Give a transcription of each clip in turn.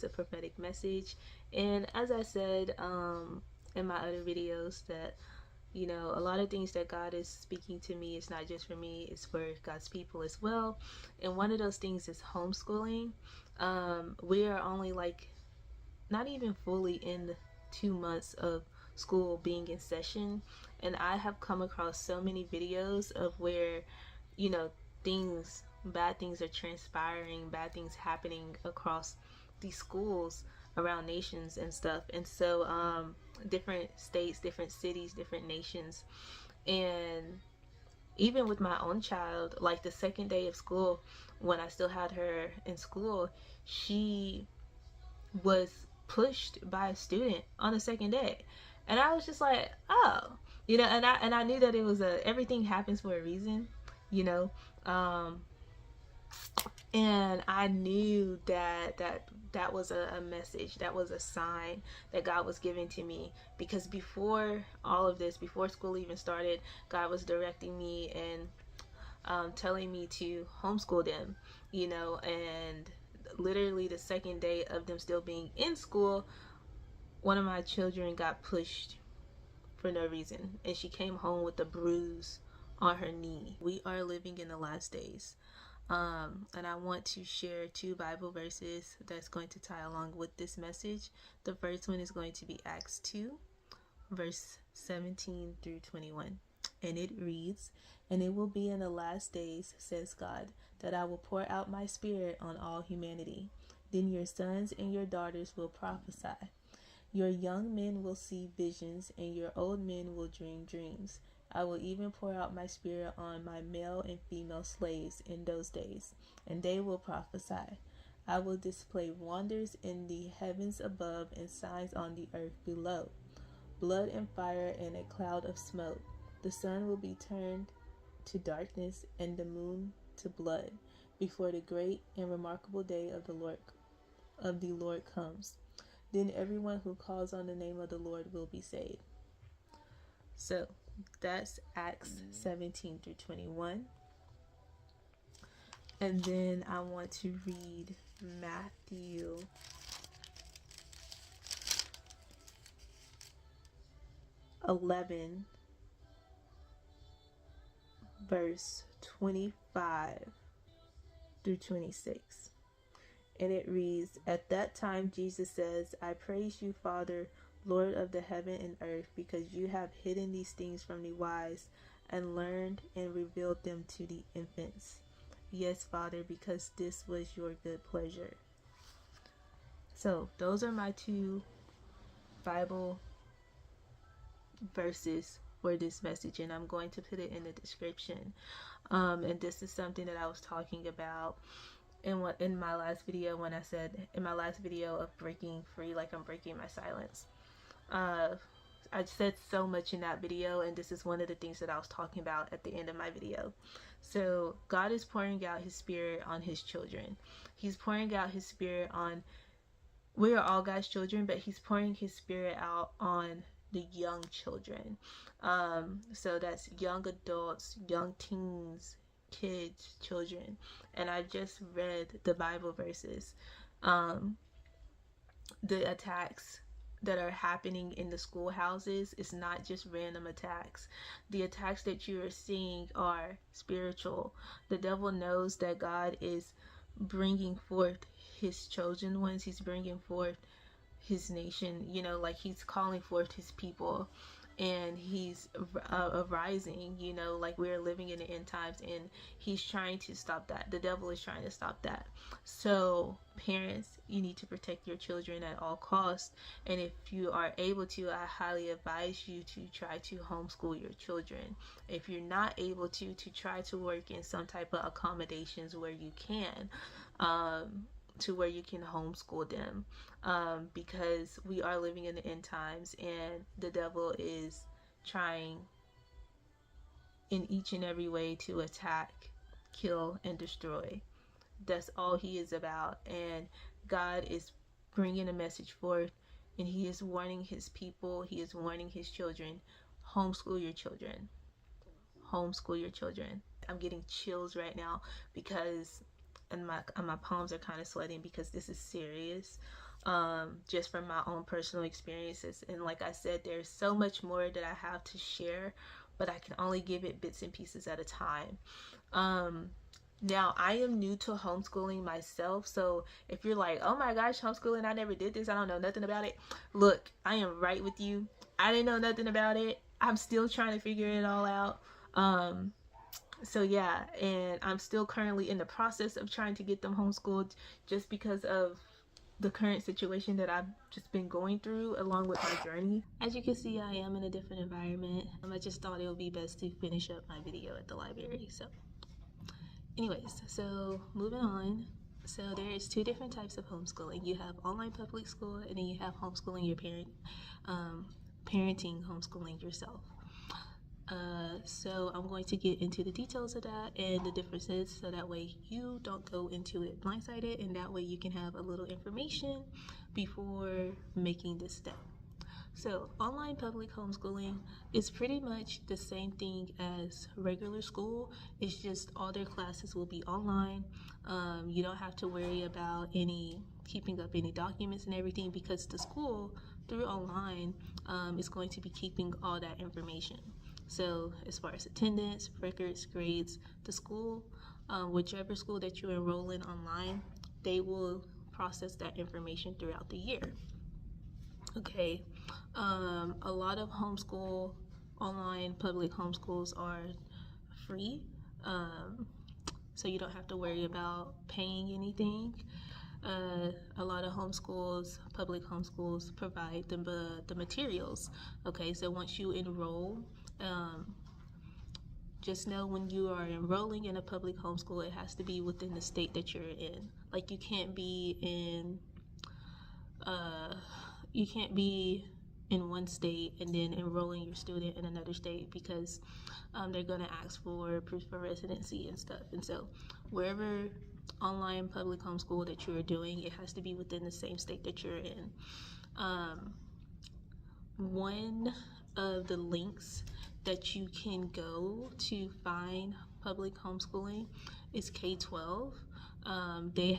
is a prophetic message. And as I said in my other videos, that a lot of things that God is speaking to me, it's not just for me, it's for God's people as well. And one of those things is homeschooling. We are only not even fully in 2 months of school being in session, and I have come across so many videos of where bad things are transpiring, bad things happening across these schools around nations and stuff. And so different states, different cities, different nations. And even with my own child, like the second day of school, when I still had her in school, she was pushed by a student on the second day. And I was just like, oh, and I knew that it was everything happens for a reason, you know. And I knew that was a message, that was a sign that God was giving to me, because before all of this, before school even started, God was directing me and telling me to homeschool them, and literally the second day of them still being in school, one of my children got pushed for no reason, and she came home with a bruise on her knee. We are living in the last days. And I want to share 2 Bible verses that's going to tie along with this message. The first one is going to be Acts 2, verse 17 through 21. And it reads, "And it will be in the last days, says God, that I will pour out my spirit on all humanity. Then your sons and your daughters will prophesy. Your young men will see visions, and your old men will dream dreams. I will even pour out my spirit on my male and female slaves in those days, and they will prophesy. I will display wonders in the heavens above and signs on the earth below, blood and fire and a cloud of smoke. The sun will be turned to darkness and the moon to blood before the great and remarkable day of the Lord comes. Then everyone who calls on the name of the Lord will be saved." So that's Acts 17 through 21. And then I want to read Matthew 11, verse 25 through 26. And it reads, "At that time Jesus says, I praise you, Father, Lord of the heaven and earth, because you have hidden these things from the wise and learned and revealed them to the infants. Yes, Father, because this was your good pleasure." So those are my 2 Bible verses for this message, and I'm going to put it in the description. And this is something that I was talking about in my last video, when I said in my last video of breaking free, like I'm breaking my silence. I said so much in that video, and this is one of the things that I was talking about at the end of my video. So God is pouring out his spirit on his children. He's pouring out his spirit on, we are all God's children, but he's pouring his spirit out on the young children. So that's young adults, young teens, kids, children. And I just read the Bible verses. The attacks that are happening in the schoolhouses is not just random attacks. The attacks that you are seeing are spiritual. The devil knows that God is bringing forth his chosen ones. He's bringing forth his nation, like he's calling forth his people, and he's arising, like we're living in the end times, and he's trying to stop that. The devil is trying to stop that. So parents, you need to protect your children at all costs, and if you are able to, I highly advise you to try to homeschool your children. If you're not able to try to work in some type of accommodations where you can, to where you can homeschool them, because we are living in the end times, and the devil is trying in each and every way to attack, kill, and destroy. That's all he is about, and God is bringing a message forth, and he is warning his people, he is warning his children. Homeschool your children. Homeschool your children. I'm getting chills right now because and my palms are kind of sweating because this is serious. Just from my own personal experiences, and like I said, there's so much more that I have to share, but I can only give it bits and pieces at a time. Now, I am new to homeschooling myself, so if you're like, oh my gosh, homeschooling, I never did this, I don't know nothing about it, look, I am right with you. I didn't know nothing about it. I'm still trying to figure it all out. So yeah, and I'm still currently in the process of trying to get them homeschooled, just because of the current situation that I've just been going through along with my journey. As you can see, I am in a different environment. I just thought it would be best to finish up my video at the library. So anyways, so moving on. So there is two different types of homeschooling. You have online public school, and then you have homeschooling your parenting homeschooling yourself. So I'm going to get into the details of that and the differences, so that way you don't go into it blindsided, and that way you can have a little information before making this step. So online public homeschooling is pretty much the same thing as regular school. It's just all their classes will be online. You don't have to worry about keeping up any documents and everything, because the school through online is going to be keeping all that information. So as far as attendance, records, grades, the school, whichever school that you enroll in online, they will process that information throughout the year. Okay, a lot of online public homeschools are free, so you don't have to worry about paying anything. A lot of public homeschools provide the materials. Okay, so once you enroll, just know when you are enrolling in a public homeschool, it has to be within the state that you're in. Like, you can't be in one state and then enrolling your student in another state, because they're going to ask for proof of residency and stuff. And so wherever online public homeschool that you're doing, it has to be within the same state that you're in. One of the links that you can go to find public homeschooling is K-12. They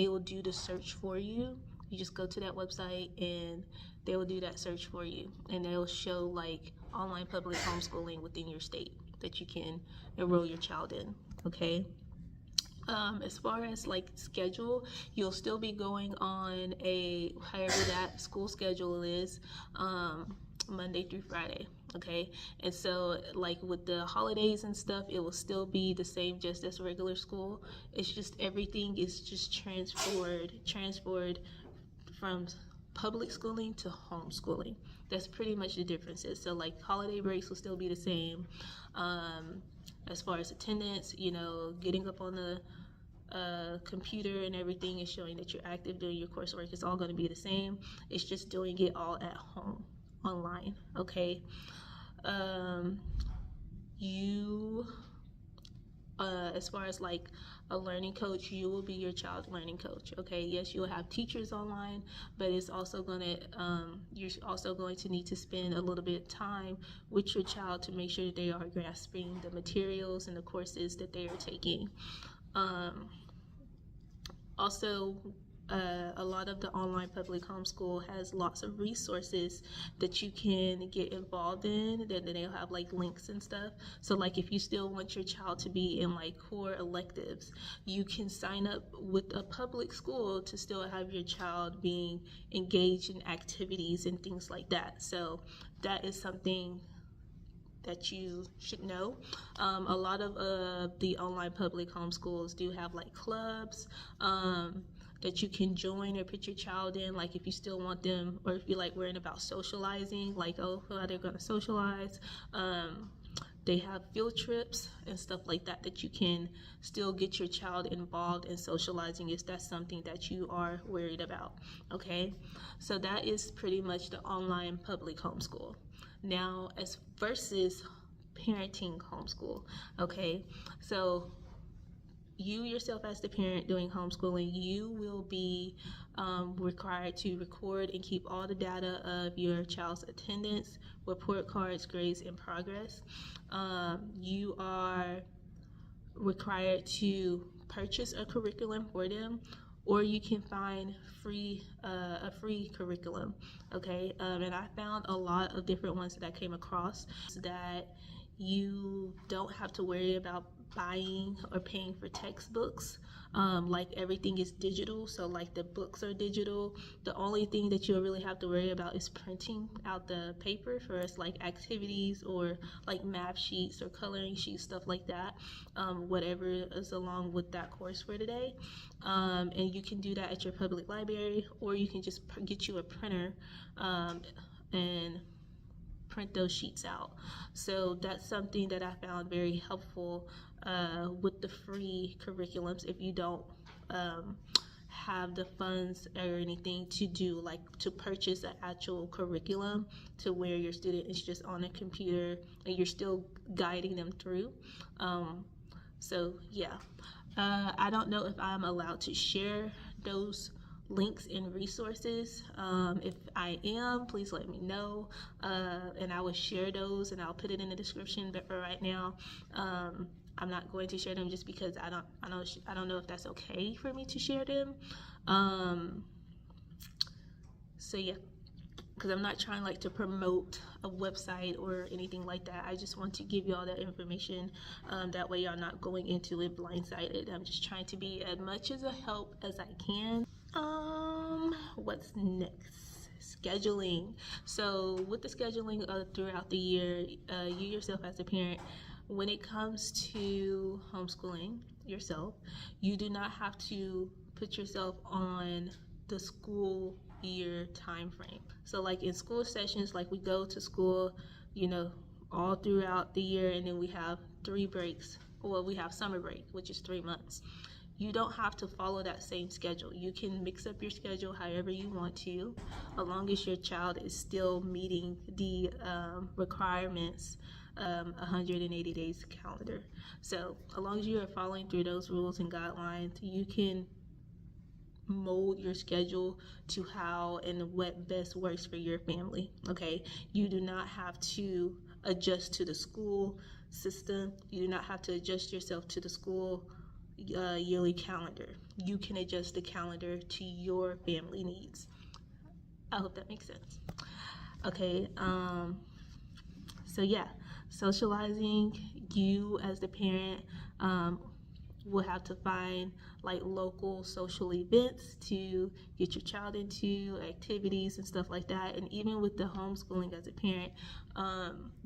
will do the search for you. You just go to that website and they will do that search for you, and they'll show like online public homeschooling within your state that you can enroll your child in. Okay. As far as like schedule, you'll still be going on however that school schedule is, Monday through Friday. Okay, and so like with the holidays and stuff, it will still be the same, just as regular school. It's just everything is just transferred from public schooling to homeschooling. That's pretty much the differences. So like holiday breaks will still be the same. As far as attendance, getting up on the computer and everything is showing that you're active doing your coursework. It's all going to be the same. It's just doing it all at home, online. Okay. As far as like a learning coach, you will be your child's learning coach. Okay, yes, you will have teachers online, but it's also you're also going to need to spend a little bit of time with your child to make sure that they are grasping the materials and the courses that they are taking. Also, a lot of the online public homeschool has lots of resources that you can get involved in. Then they'll have like links and stuff. So like if you still want your child to be in like core electives, you can sign up with a public school to still have your child being engaged in activities and things like that. So that is something that you should know. A lot of the online public homeschools do have like clubs that you can join or put your child in, like if you still want them, or if you're like worrying about socializing, like how they're going to socialize. They have field trips and stuff like that you can still get your child involved in socializing if that's something that you are worried about. Okay, so that is pretty much the online public homeschool. Now, as versus parenting homeschool. Okay, so you yourself as the parent doing homeschooling, you will be required to record and keep all the data of your child's attendance, report cards, grades, and progress. You are required to purchase a curriculum for them, or you can find a free curriculum. Okay, and I found a lot of different ones that I came across that you don't have to worry about buying or paying for textbooks. Like everything is digital, so like the books are digital. The only thing that you'll really have to worry about is printing out the paper for us, like activities or like math sheets or coloring sheets, stuff like that. Whatever is along with that course for today. And you can do that at your public library, or you can just get you a printer and print those sheets out. So that's something that I found very helpful with the free curriculums if you don't have the funds or anything to do, like to purchase an actual curriculum to where your student is just on a computer and you're still guiding them through. So yeah, I don't know if I'm allowed to share those links and resources. If I am, please let me know, and I will share those and I'll put it in the description. But for right now, I'm not going to share them just because I don't know if that's okay for me to share them. So yeah, because I'm not trying like to promote a website or anything like that. I just want to give you all that information. That way y'all not going into it blindsided. I'm just trying to be as much as a help as I can. What's next? Scheduling. So with the scheduling throughout the year, you yourself as a parent, when it comes to homeschooling yourself, you do not have to put yourself on the school year time frame. So like in school sessions, like we go to school, all throughout the year, and then we have 3 breaks. Well, we have summer break, which is 3 months. You don't have to follow that same schedule. You can mix up your schedule however you want to, as long as your child is still meeting the requirements 180 days calendar. So as long as you are following through those rules and guidelines, you can mold your schedule to how and what best works for your family. Okay, you do not have to adjust to the school system. You do not have to adjust yourself to the school yearly calendar. You can adjust the calendar to your family needs. I hope that makes sense. Okay, so yeah, socializing, you as the parent will have to find like local social events to get your child into, activities and stuff like that. And even with the homeschooling as a parent,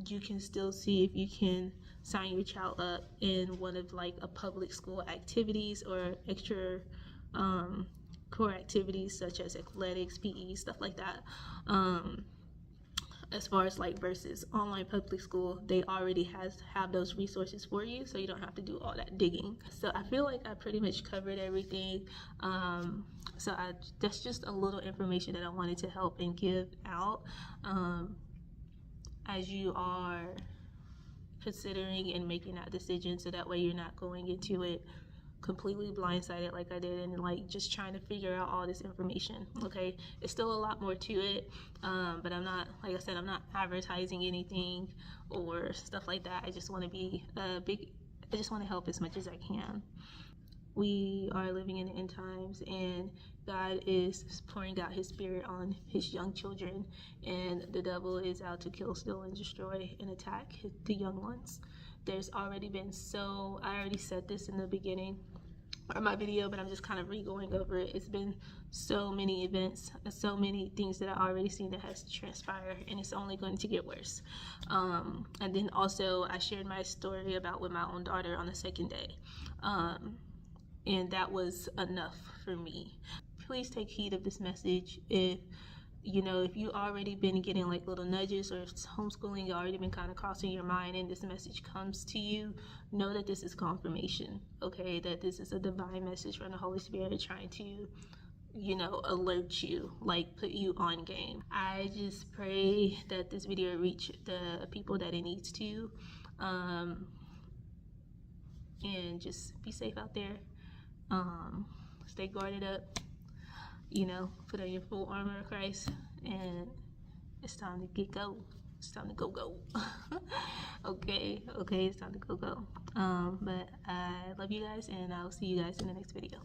you can still see if you can sign your child up in one of like a public school activities or extra core activities such as athletics, PE, stuff like that. As far as like versus online public school, they already have those resources for you, so you don't have to do all that digging. So I feel like I pretty much covered everything. So that's just a little information that I wanted to help and give out as you are considering and making that decision, so that way you're not going into it completely blindsided like I did and like just trying to figure out all this information. Okay, it's still a lot more to it, but I'm not, like I said, I'm not advertising anything or stuff like that. I just want to be I just want to help as much as I can. We are living in the end times, and God is pouring out his spirit on his young children, and the devil is out to kill, steal, and destroy and attack the young ones. There's already been I already said this in the beginning of my video, but I'm just kind of re-going over it. It's been so many events, so many things that I already seen that has transpired, and it's only going to get worse. And then also I shared my story about with my own daughter on the second day, and that was enough for me. Please take heed of this message. If you already been getting like little nudges, or if it's homeschooling already been kind of crossing your mind and this message comes to you, know that this is confirmation, okay? That this is a divine message from the Holy Spirit trying to, alert you, like put you on game. I just pray that this video reach the people that it needs to, and just be safe out there. Stay guarded up. Put on your full armor of Christ, and it's time to get go. It's time to go. Okay, it's time to go. But I love Love you guys, and I'll see you guys in the next video.